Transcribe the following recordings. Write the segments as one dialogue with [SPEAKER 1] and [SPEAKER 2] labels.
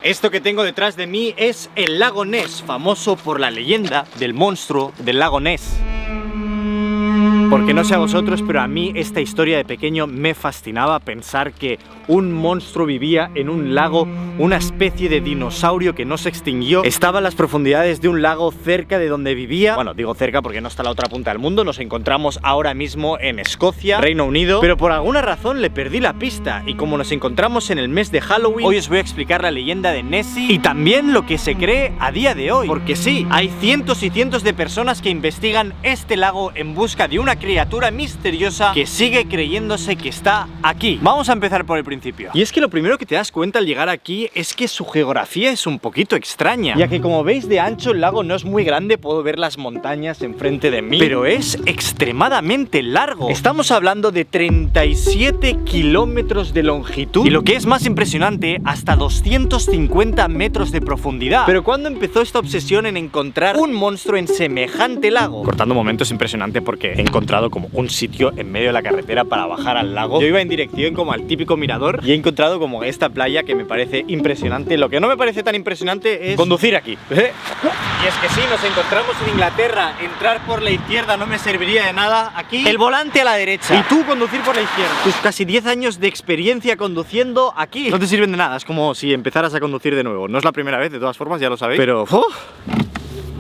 [SPEAKER 1] Esto que tengo detrás de mí es el lago Ness, famoso por la leyenda del monstruo del lago Ness. Porque no sé a vosotros, pero a mí esta historia de pequeño me fascinaba, pensar que un monstruo vivía en un lago, una especie de dinosaurio que no se extinguió. Estaba en las profundidades de un lago cerca de donde vivía. Bueno, digo cerca porque no está a la otra punta del mundo. Nos encontramos ahora mismo en Escocia, Reino Unido. Pero por alguna razón le perdí la pista. Y como nos encontramos en el mes de Halloween, hoy os voy a explicar la leyenda de Nessie y también lo que se cree a día de hoy. Porque sí, hay cientos y cientos de personas que investigan este lago en busca de una criatura misteriosa que sigue creyéndose que está aquí. Vamos a empezar por el principio. Y es que lo primero que te das cuenta al llegar aquí es que su geografía es un poquito extraña, ya que como veis de ancho el lago no es muy grande, puedo ver las montañas enfrente de mí, pero es extremadamente largo. Estamos hablando de 37 kilómetros de longitud y lo que es más impresionante, hasta 250 metros de profundidad. Pero ¿cuándo empezó esta obsesión en encontrar un monstruo en semejante lago? Cortando momentos, es impresionante porque he encontrado como un sitio en medio de la carretera para bajar al lago. Yo iba en dirección como al típico mirador y he encontrado como esta playa que me parece impresionante. Lo que no me parece tan impresionante es conducir aquí. Y es que si nos encontramos en Inglaterra, entrar por la izquierda no me serviría de nada. Aquí el volante a la derecha y tú conducir por la izquierda. Tus casi 10 años de experiencia conduciendo aquí no te sirven de nada. Es como si empezaras a conducir de nuevo. No es la primera vez, de todas formas, ya lo sabéis, pero...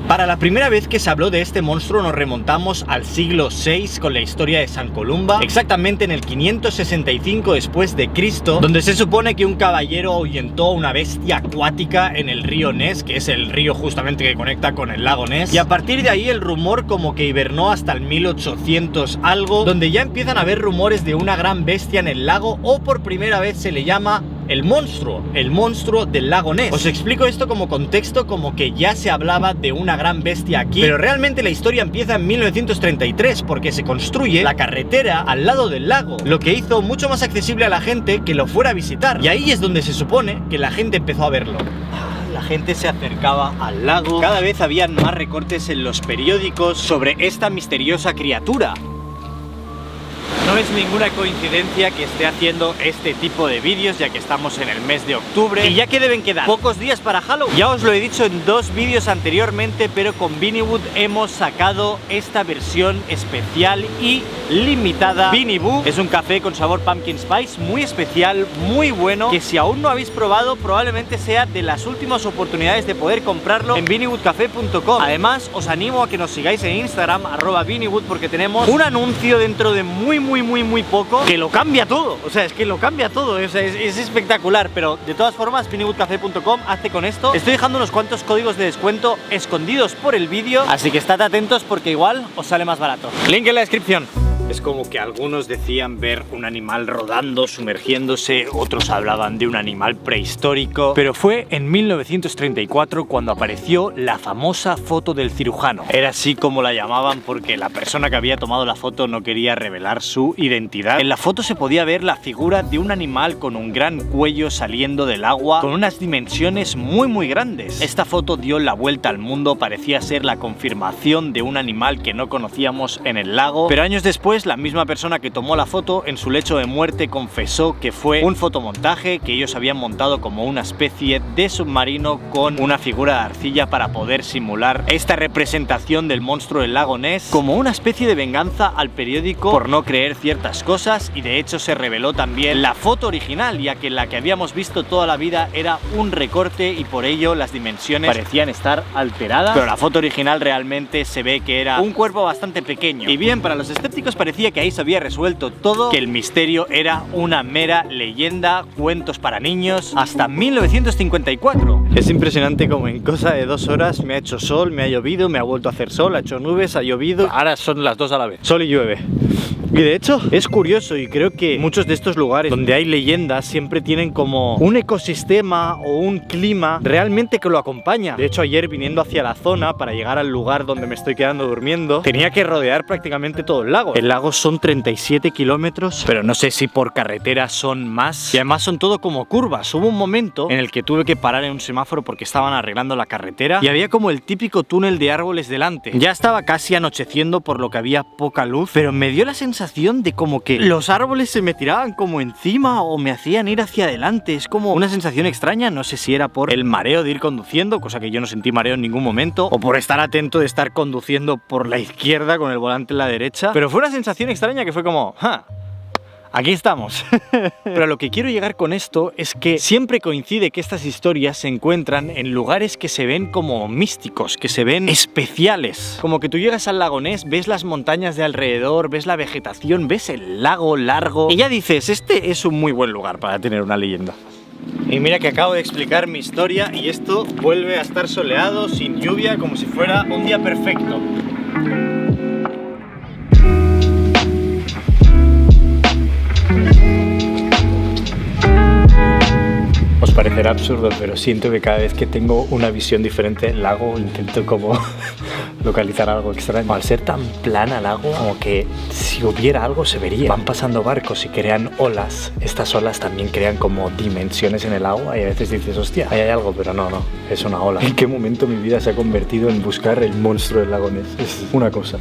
[SPEAKER 1] Para la primera vez que se habló de este monstruo nos remontamos al siglo VI con la historia de San Columba, exactamente en el 565 después de Cristo, donde se supone que un caballero ahuyentó una bestia acuática en el río Ness, que es el río justamente que conecta con el lago Ness, y a partir de ahí el rumor como que hibernó hasta el 1800 algo, donde ya empiezan a haber rumores de una gran bestia en el lago, o por primera vez se le llama el monstruo del lago Ness. Os explico esto como contexto, como que ya se hablaba de una gran bestia aquí, pero realmente la historia empieza en 1933 porque se construye la carretera al lado del lago, lo que hizo mucho más accesible a la gente que lo fuera a visitar, y ahí es donde se supone que la gente empezó a verlo. La gente se acercaba al lago, cada vez habían más recortes en los periódicos sobre esta misteriosa criatura. No es ninguna coincidencia que esté haciendo este tipo de vídeos, ya que estamos en el mes de octubre y ya que deben quedar pocos días para Halloween. Ya os lo he dicho en dos vídeos anteriormente, pero con Beanie Boot hemos sacado esta versión especial y limitada. Beanie Boot es un café con sabor pumpkin spice muy especial, muy bueno, que si aún no habéis probado probablemente sea de las últimas oportunidades de poder comprarlo en beaniebootcafé.com. Además os animo a que nos sigáis en Instagram @beanieboot, porque tenemos un anuncio dentro de muy poco que lo cambia todo. O sea, es que lo cambia todo, o sea, es espectacular. Pero de todas formas, beaniebootcafé.com, hazte con esto. Estoy dejando unos cuantos códigos de descuento escondidos por el vídeo, así que estad atentos porque igual os sale más barato. Link en la descripción. Es como que algunos decían ver un animal rodando, sumergiéndose, otros hablaban de un animal prehistórico, pero fue en 1934 cuando apareció la famosa foto del cirujano. Era así como la llamaban porque la persona que había tomado la foto no quería revelar su identidad. En la foto se podía ver la figura de un animal con un gran cuello saliendo del agua, con unas dimensiones muy grandes. Esta foto dio la vuelta al mundo, parecía ser la confirmación de un animal que no conocíamos en el lago, pero años después la misma persona que tomó la foto en su lecho de muerte confesó que fue un fotomontaje, que ellos habían montado como una especie de submarino con una figura de arcilla para poder simular esta representación del monstruo del lago Ness, como una especie de venganza al periódico por no creer ciertas cosas. Y de hecho se reveló también la foto original, ya que la que habíamos visto toda la vida era un recorte y por ello las dimensiones parecían estar alteradas, pero la foto original realmente se ve que era un cuerpo bastante pequeño. Y bien, para los escépticos parecía que ahí se había resuelto todo, que el misterio era una mera leyenda, cuentos para niños, hasta 1954. Es impresionante como en cosa de 2 horas me ha hecho sol, me ha llovido, me ha vuelto a hacer sol, ha hecho nubes, ha llovido, ahora son las dos a la vez, sol y llueve. Y de hecho es curioso, y creo que muchos de estos lugares donde hay leyendas siempre tienen como un ecosistema o un clima realmente que lo acompaña. De hecho ayer, viniendo hacia la zona para llegar al lugar donde me estoy quedando durmiendo, tenía que rodear prácticamente todo el lago. El lago son 37 kilómetros, pero no sé si por carretera son más, y además son todo como curvas. Hubo un momento en el que tuve que parar en un semáforo porque estaban arreglando la carretera y había como el típico túnel de árboles delante. Ya estaba casi anocheciendo, por lo que había poca luz, pero me dio la sensación sensación de como que los árboles se me tiraban como encima o me hacían ir hacia adelante. Es como una sensación extraña, no sé si era por el mareo de ir conduciendo, cosa que yo no sentí mareo en ningún momento, o por estar atento de estar conduciendo por la izquierda con el volante en la derecha, pero fue una sensación extraña que fue como, aquí estamos. Pero a lo que quiero llegar con esto es que siempre coincide que estas historias se encuentran en lugares que se ven como místicos, que se ven especiales. Como que tú llegas al lago Ness, ves las montañas de alrededor, ves la vegetación, ves el lago largo y ya dices, este es un muy buen lugar para tener una leyenda. Y mira que acabo de explicar mi historia y esto vuelve a estar soleado, sin lluvia, como si fuera un día perfecto. Os parecerá absurdo, pero siento que cada vez que tengo una visión diferente del lago intento como localizar algo extraño. Al ser tan plana el lago, como que si hubiera algo se vería. Van pasando barcos y crean olas. Estas olas también crean como dimensiones en el agua y a veces dices, hostia, ahí hay algo, pero no, es una ola. ¿En qué momento mi vida se ha convertido en buscar el monstruo del lago Ness? Es una cosa.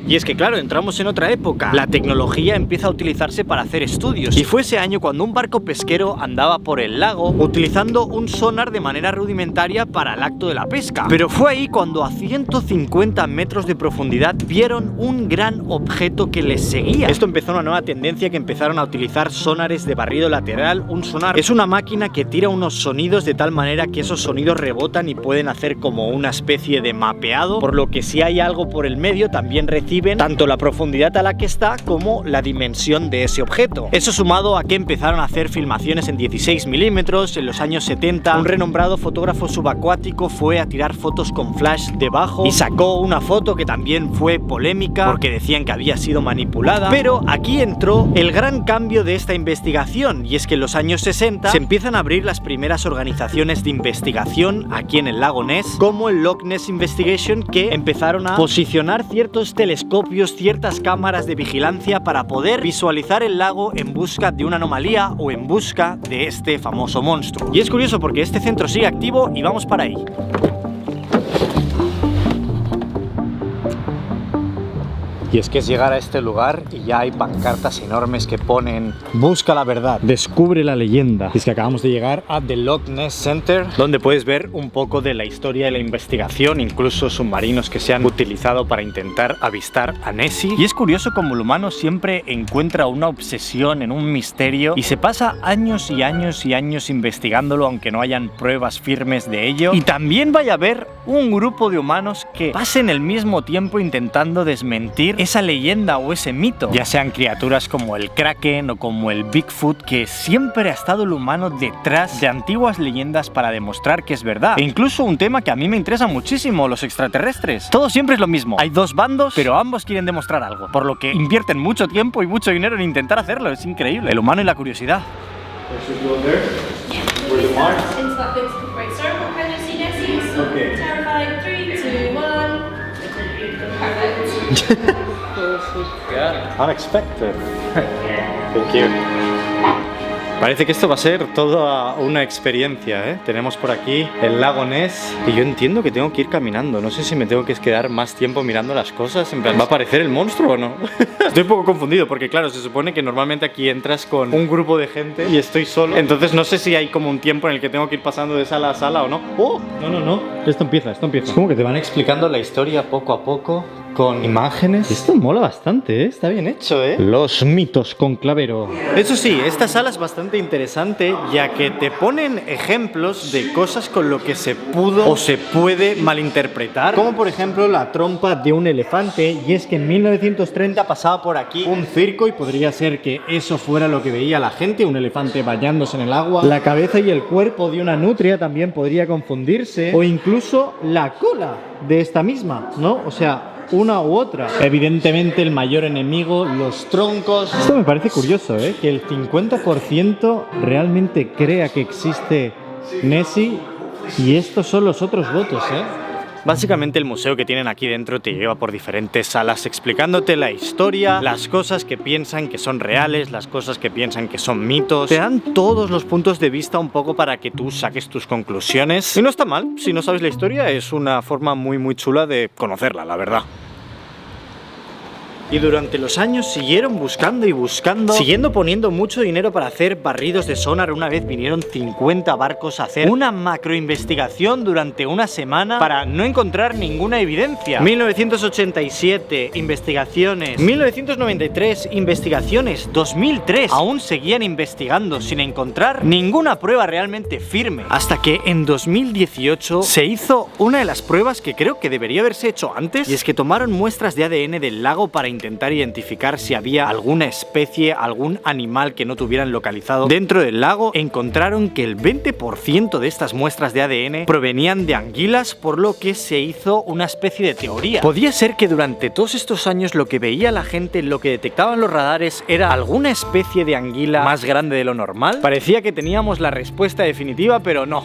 [SPEAKER 1] Y es que claro, entramos en otra época. La tecnología empieza a utilizarse para hacer estudios. Y fue ese año cuando un barco pesquero andaba por el lago utilizando un sonar de manera rudimentaria para el acto de la pesca. Pero fue ahí cuando a 150 metros de profundidad vieron un gran objeto que les seguía. Esto empezó una nueva tendencia que empezaron a utilizar sonares de barrido lateral. Un sonar es una máquina que tira unos sonidos de tal manera que esos sonidos rebotan y pueden hacer como una especie de mapeado, por lo que si hay algo por el medio también recibe tanto la profundidad a la que está como la dimensión de ese objeto. Eso sumado a que empezaron a hacer filmaciones en 16 milímetros. En los años 70 un renombrado fotógrafo subacuático fue a tirar fotos con flash debajo y sacó una foto que también fue polémica porque decían que había sido manipulada. Pero aquí entró el gran cambio de esta investigación, y es que en los años 60 se empiezan a abrir las primeras organizaciones de investigación aquí en el lago Ness, como el Loch Ness Investigation, que empezaron a posicionar ciertos telescopios, ciertas cámaras de vigilancia para poder visualizar el lago en busca de una anomalía o en busca de este famoso monstruo. Y es curioso porque este centro sigue activo y vamos para ahí. Y es que es llegar a este lugar y ya hay pancartas enormes que ponen busca la verdad, descubre la leyenda. Y es que acabamos de llegar a The Loch Ness Center, donde puedes ver un poco de la historia de la investigación, incluso submarinos que se han utilizado para intentar avistar a Nessie. Y es curioso como el humano siempre encuentra una obsesión en un misterio y se pasa años y años y años investigándolo, aunque no hayan pruebas firmes de ello. Y también vaya a haber un grupo de humanos que pasen el mismo tiempo intentando desmentir esa leyenda o ese mito, ya sean criaturas como el Kraken o como el Bigfoot, que siempre ha estado el humano detrás de antiguas leyendas para demostrar que es verdad. E incluso un tema que a mí me interesa muchísimo, los extraterrestres. Todo siempre es lo mismo, hay dos bandos, pero ambos quieren demostrar algo, por lo que invierten mucho tiempo y mucho dinero en intentar hacerlo. Es increíble, el humano y la curiosidad. Unexpected. Thank you. Parece que esto va a ser toda una experiencia, ¿eh? Tenemos por aquí el lago Ness y yo entiendo que tengo que ir caminando. No sé si me tengo que quedar más tiempo mirando las cosas. En plan, ¿va a aparecer el monstruo o no? Estoy un poco confundido porque claro, se supone que normalmente aquí entras con un grupo de gente y estoy solo. Entonces no sé si hay como un tiempo en el que tengo que ir pasando de sala a sala o no. ¡Oh! No. Esto empieza. Es como que te van explicando la historia poco a poco con imágenes. Esto mola bastante, ¿eh? Está bien hecho, ¿eh? Los mitos con Clavero. Eso sí, esta sala es bastante interesante ya que te ponen ejemplos de cosas con lo que se pudo o se puede malinterpretar, como por ejemplo la trompa de un elefante. Y es que en 1930 pasaba por aquí un circo y podría ser que eso fuera lo que veía la gente, un elefante bañándose en el agua. La cabeza y el cuerpo de una nutria también podría confundirse, o incluso la cola de esta misma, ¿no? O sea, una u otra. Evidentemente el mayor enemigo, los troncos. Esto me parece curioso, ¿eh? Que el 50% realmente crea que existe Nessie y estos son los otros votos, ¿eh? Básicamente el museo que tienen aquí dentro te lleva por diferentes salas explicándote la historia, las cosas que piensan que son reales, las cosas que piensan que son mitos. Te dan todos los puntos de vista un poco para que tú saques tus conclusiones. Y no está mal, si no sabes la historia es una forma muy chula de conocerla, la verdad. Y durante los años siguieron buscando y buscando, siguiendo poniendo mucho dinero para hacer barridos de sonar. Una vez vinieron 50 barcos a hacer una macroinvestigación durante una semana para no encontrar ninguna evidencia. 1987, investigaciones. 1993, investigaciones. 2003, aún seguían investigando sin encontrar ninguna prueba realmente firme. Hasta que en 2018 se hizo una de las pruebas que creo que debería haberse hecho antes, y es que tomaron muestras de ADN del lago para intentar identificar si había alguna especie, algún animal que no tuvieran localizado dentro del lago. Encontraron que el 20% de estas muestras de ADN provenían de anguilas, por lo que se hizo una especie de teoría. Podía ser que durante todos estos años lo que veía la gente, lo que detectaban los radares, era alguna especie de anguila más grande de lo normal. Parecía que teníamos la respuesta definitiva, pero no.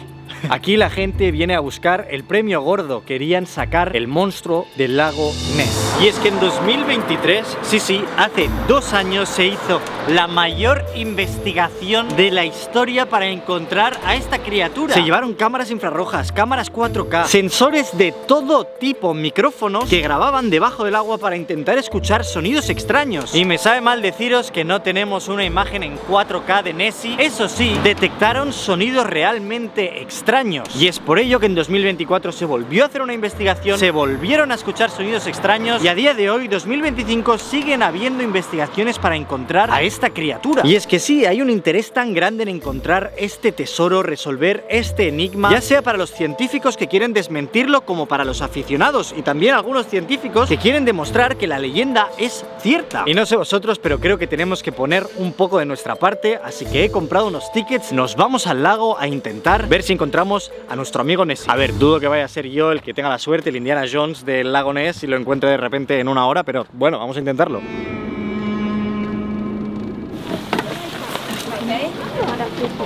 [SPEAKER 1] Aquí la gente viene a buscar el premio gordo. Querían sacar el monstruo del lago Ness. Y es que en 2023, sí, hace 2 años se hizo la mayor investigación de la historia para encontrar a esta criatura. Se llevaron cámaras infrarrojas, cámaras 4K, sensores de todo tipo, micrófonos que grababan debajo del agua para intentar escuchar sonidos extraños. Y me sabe mal deciros que no tenemos una imagen en 4K de Nessie. Eso sí, detectaron sonidos realmente extraños. Y es por ello que en 2024 se volvió a hacer una investigación, se volvieron a escuchar sonidos extraños, y a día de hoy, 2025, siguen habiendo investigaciones para encontrar a esta criatura. Y es que sí, hay un interés tan grande en encontrar este tesoro, resolver este enigma, ya sea para los científicos que quieren desmentirlo como para los aficionados, y también algunos científicos que quieren demostrar que la leyenda es cierta. Y no sé vosotros, pero creo que tenemos que poner un poco de nuestra parte, así que he comprado unos tickets, nos vamos al lago a intentar ver si encontramos a nuestro amigo Nessie. A ver, dudo que vaya a ser yo el que tenga la suerte, el Indiana Jones del lago Ness, y lo encuentre de repente en 1 hora, pero bueno, vamos a intentarlo.
[SPEAKER 2] I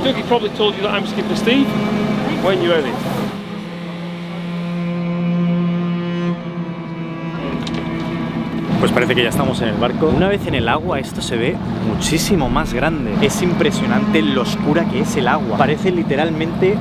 [SPEAKER 2] think he probably told you that I'm Skipper Steve when you're ready.
[SPEAKER 1] Pues parece que ya estamos en el barco. Una vez en el agua esto se ve muchísimo más grande. Es impresionante lo oscura que es el agua. Parece literalmente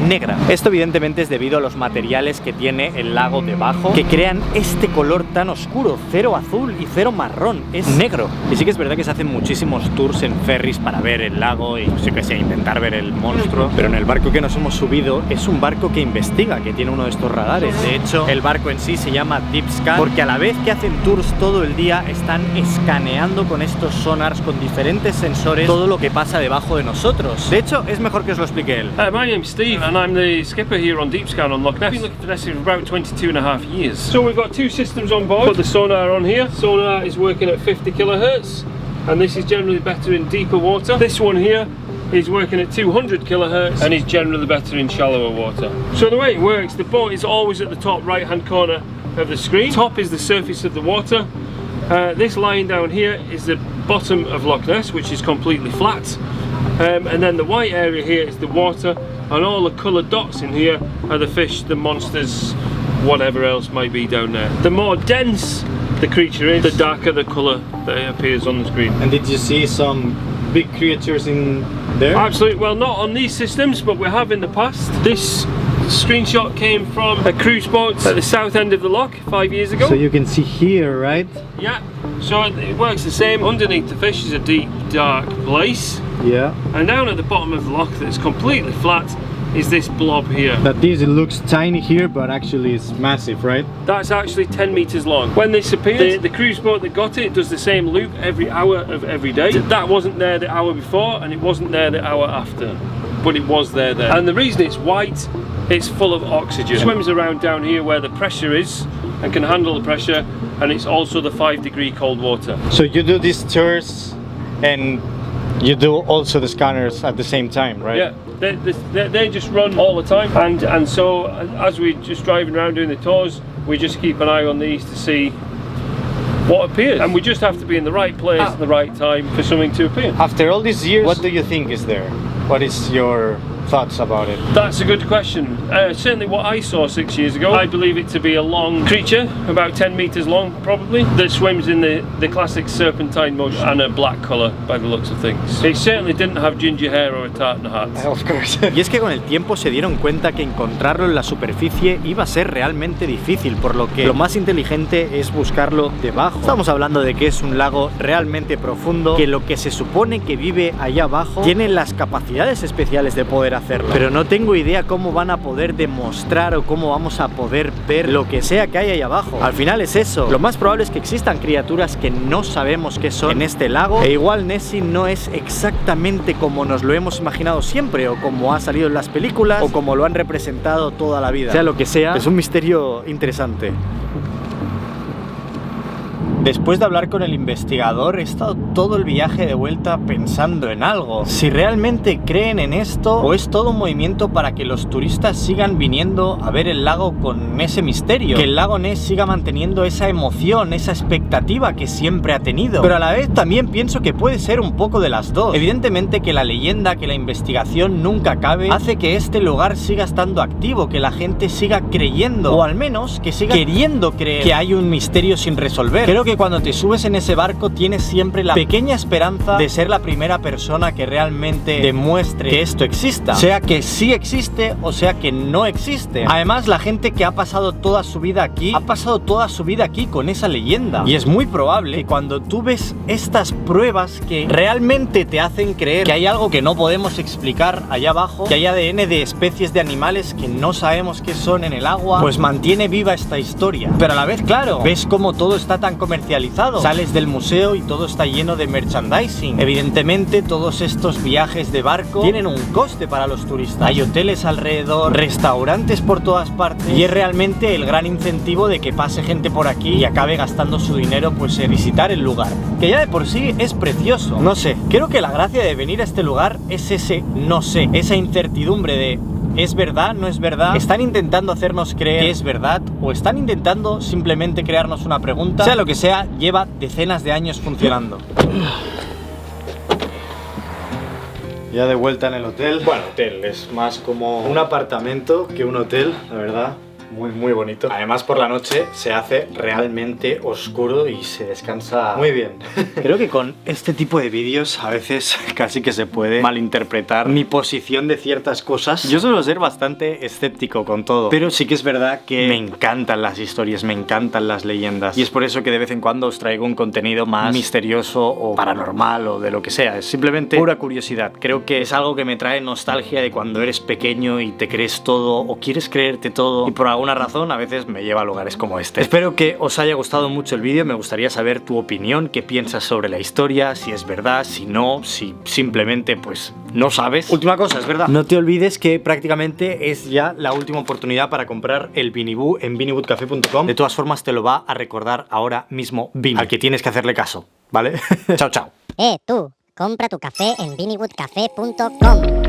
[SPEAKER 1] negra. Esto evidentemente es debido a los materiales que tiene el lago debajo, que crean este color tan oscuro. Cero azul y cero marrón. Es negro. Y sí que es verdad que se hacen muchísimos tours en ferries para ver el lago y yo que sé, intentar ver el monstruo. Pero en el barco que nos hemos subido es un barco que investiga, que tiene uno de estos radares. De hecho, el barco en sí se llama Deep Scan, porque a la vez que hacen tours todo el día están escaneando con estos sonars, con diferentes sensores, todo lo que pasa debajo de nosotros. De hecho, es mejor que os lo explique él.
[SPEAKER 2] My name's Steve and I'm the skipper here on Deep Scan on Loch Ness. I've been looking for Nessie for about 22.5 years. So we've got 2 systems on board. Put the sonar on here. Sonar is working at 50 kilohertz, and this is generally better in deeper water. This one here is working at 200 kilohertz and is generally better in shallower water. So the way it works, the boat is always at the top right hand corner of the screen. Top is the surface of the water. This line down here is the bottom of Loch Ness, which is completely flat, and then the white area here is the water, and all the coloured dots in here are the fish, the monsters, whatever else might be down there. The more dense the creature is, the darker the colour that appears on the screen.
[SPEAKER 1] And did you see some big creatures in there?
[SPEAKER 2] Absolutely. Well, not on these systems, but we have in the past. This screenshot came from a cruise boat at the south end of the loch 5 years ago.
[SPEAKER 1] So you can see here, right?
[SPEAKER 2] Yeah, so it works the same. Underneath the fish is a deep, dark place.
[SPEAKER 1] Yeah.
[SPEAKER 2] And down at the bottom of the loch that's completely flat is this blob here.
[SPEAKER 1] That this, it looks tiny here, but actually it's massive, right?
[SPEAKER 2] That's actually 10 meters long. When this appeared, the cruise boat that got it does the same loop every hour of every day. That wasn't there the hour before, and it wasn't there the hour after, but it was there. And the reason it's white, it's full of oxygen. It swims around down here where the pressure is and can handle the pressure, and it's also the 5-degree cold water.
[SPEAKER 1] So you do these tours and you do also the scanners at the same time, right?
[SPEAKER 2] Yeah, they just run all the time, and so as we're just driving around doing the tours, we just keep an eye on these to see what appears, and we just have to be in the right place at the right time for something to appear.
[SPEAKER 1] After all these years, what do you think is there? What is your thoughts about it?
[SPEAKER 2] That's a good question. Certainly what I saw 6 years ago, I believe it to be a long creature, about 10 meters long probably, that swims in the classic serpentine motion and a black color by the looks of things. It certainly didn't have ginger hair or a tartan hat.
[SPEAKER 1] Of course. Y es que con el tiempo se dieron cuenta que encontrarlo en la superficie iba a ser realmente difícil, por lo que lo más inteligente es buscarlo debajo. Estamos hablando de que es un lago realmente profundo, que lo que se supone que vive allá abajo tiene las capacidades especiales de poder hacerlo, pero no tengo idea cómo van a poder demostrar o cómo vamos a poder ver lo que sea que hay ahí abajo. Al final es eso, lo más probable es que existan criaturas que no sabemos qué son en este lago, e igual Nessie no es exactamente como nos lo hemos imaginado siempre, o como ha salido en las películas, o como lo han representado toda la vida. Sea lo que sea, es un misterio interesante. Después de hablar con el investigador, he estado todo el viaje de vuelta pensando en algo. Si realmente creen en esto, o es todo un movimiento para que los turistas sigan viniendo a ver el lago con ese misterio. Que el lago Ness siga manteniendo esa emoción, esa expectativa que siempre ha tenido. Pero a la vez también pienso que puede ser un poco de las dos. Evidentemente que la leyenda, que la investigación nunca acabe, hace que este lugar siga estando activo, que la gente siga creyendo, o al menos que siga queriendo creer que hay un misterio sin resolver. Creo que cuando te subes en ese barco tienes siempre la pequeña esperanza de ser la primera persona que realmente demuestre que esto exista, sea que sí existe o sea que no existe. Además, la gente que ha pasado toda su vida aquí, ha pasado toda su vida aquí con esa leyenda, y es muy probable que cuando tú ves estas pruebas que realmente te hacen creer que hay algo que no podemos explicar allá abajo, que hay ADN de especies de animales que no sabemos qué son en el agua, pues mantiene viva esta historia. Pero a la vez, claro, ves cómo todo está tan comercializado. Sales del museo y todo está lleno de merchandising. Evidentemente todos estos viajes de barco tienen un coste para los turistas. Hay hoteles alrededor, restaurantes por todas partes, y es realmente el gran incentivo de que pase gente por aquí y acabe gastando su dinero pues en visitar el lugar, que ya de por sí es precioso. No sé, creo que la gracia de venir a este lugar es ese no sé, esa incertidumbre de ¿es verdad? ¿No es verdad? ¿Están intentando hacernos creer que es verdad? ¿O están intentando simplemente crearnos una pregunta? Sea lo que sea, lleva decenas de años funcionando. Ya de vuelta en el hotel. Bueno, hotel, es más como un apartamento que un hotel, la verdad. Muy bonito. Además, por la noche se hace realmente oscuro y se descansa muy bien. Creo que con este tipo de vídeos a veces casi que se puede malinterpretar mi posición de ciertas cosas. Yo suelo ser bastante escéptico con todo, pero sí que es verdad que me encantan las historias, me encantan las leyendas, y es por eso que de vez en cuando os traigo un contenido más misterioso o paranormal o de lo que sea. Es simplemente pura curiosidad. Creo que es algo que me trae nostalgia de cuando eres pequeño y te crees todo o quieres creerte todo, y por alguna razón a veces me lleva a lugares como este. Espero que os haya gustado mucho el vídeo. Me gustaría saber tu opinión, qué piensas sobre la historia, si es verdad, si no, si simplemente pues no sabes. Última cosa, es verdad, no te olvides que prácticamente es ya la última oportunidad para comprar el Vinny Boo en vinnywoodcafe.com. De todas formas te lo va a recordar ahora mismo Vinny, al que tienes que hacerle caso, ¿vale? Chao, chao.
[SPEAKER 3] Tú, compra tu café en vinnywoodcafe.com.